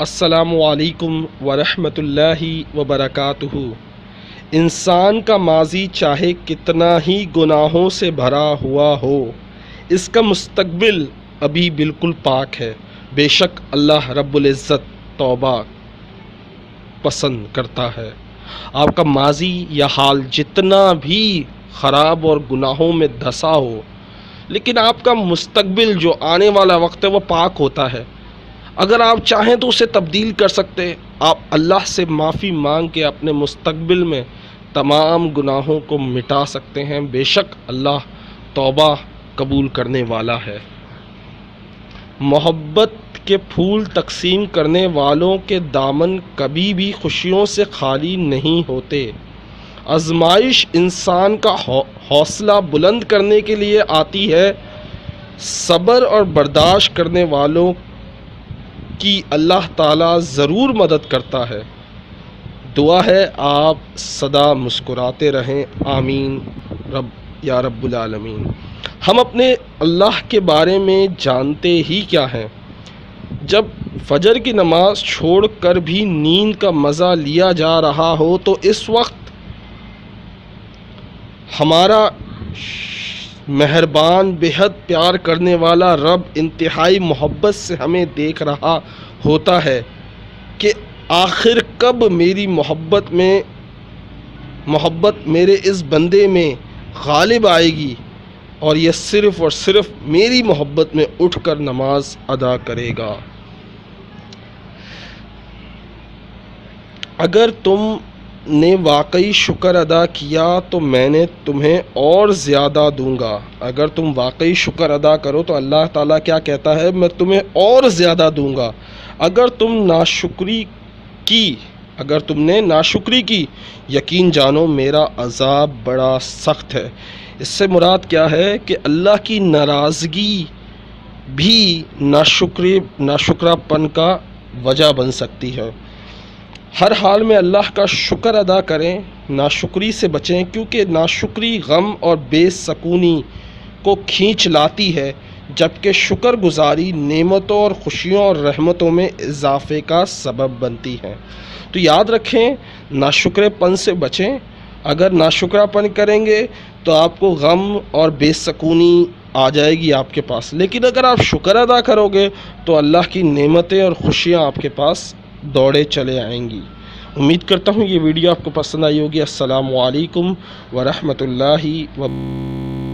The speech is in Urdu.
السلام علیکم ورحمۃ اللہ وبرکاتہ۔ انسان کا ماضی چاہے کتنا ہی گناہوں سے بھرا ہوا ہو، اس کا مستقبل ابھی بالکل پاک ہے۔ بے شک اللہ رب العزت توبہ پسند کرتا ہے۔ آپ کا ماضی یا حال جتنا بھی خراب اور گناہوں میں دھسا ہو، لیکن آپ کا مستقبل جو آنے والا وقت ہے وہ پاک ہوتا ہے۔ اگر آپ چاہیں تو اسے تبدیل کر سکتے ہیں۔ آپ اللہ سے معافی مانگ کے اپنے مستقبل میں تمام گناہوں کو مٹا سکتے ہیں۔ بے شک اللہ توبہ قبول کرنے والا ہے۔ محبت کے پھول تقسیم کرنے والوں کے دامن کبھی بھی خوشیوں سے خالی نہیں ہوتے۔ آزمائش انسان کا حوصلہ بلند کرنے کے لیے آتی ہے۔ صبر اور برداشت کرنے والوں کی اللہ تعالیٰ ضرور مدد کرتا ہے۔ دعا ہے آپ سدا مسکراتے رہیں، آمین یا رب العالمین۔ ہم اپنے اللہ کے بارے میں جانتے ہی کیا ہیں؟ جب فجر کی نماز چھوڑ کر بھی نیند کا مزہ لیا جا رہا ہو تو اس وقت ہمارا مہربان بےحد پیار کرنے والا رب انتہائی محبت سے ہمیں دیکھ رہا ہوتا ہے کہ آخر کب میری محبت میرے اس بندے میں غالب آئے گی اور یہ صرف اور صرف میری محبت میں اٹھ کر نماز ادا کرے گا۔ اگر تم نے واقعی شکر ادا کیا تو میں نے تمہیں اور زیادہ دوں گا۔ اگر تم واقعی شکر ادا کرو تو اللہ تعالیٰ کیا کہتا ہے؟ میں تمہیں اور زیادہ دوں گا۔ اگر تم نے ناشکری کی یقین جانو میرا عذاب بڑا سخت ہے۔ اس سے مراد کیا ہے کہ اللہ کی ناراضگی بھی ناشکرا پن کا وجہ بن سکتی ہے۔ ہر حال میں اللہ کا شکر ادا کریں، ناشکری سے بچیں، کیونکہ ناشکری غم اور بے سکونی کو کھینچ لاتی ہے، جبکہ شکر گزاری نعمتوں اور خوشیوں اور رحمتوں میں اضافے کا سبب بنتی ہے۔ تو یاد رکھیں، ناشکرے پن سے بچیں۔ اگر ناشکرا پن کریں گے تو آپ کو غم اور بے سکونی آ جائے گی آپ کے پاس، لیکن اگر آپ شکر ادا کرو گے تو اللہ کی نعمتیں اور خوشیاں آپ کے پاس دوڑے چلے آئیں گی۔ امید کرتا ہوں یہ ویڈیو آپ کو پسند آئی ہوگی۔ السلام علیکم ورحمۃ اللہ وبرکاتہ۔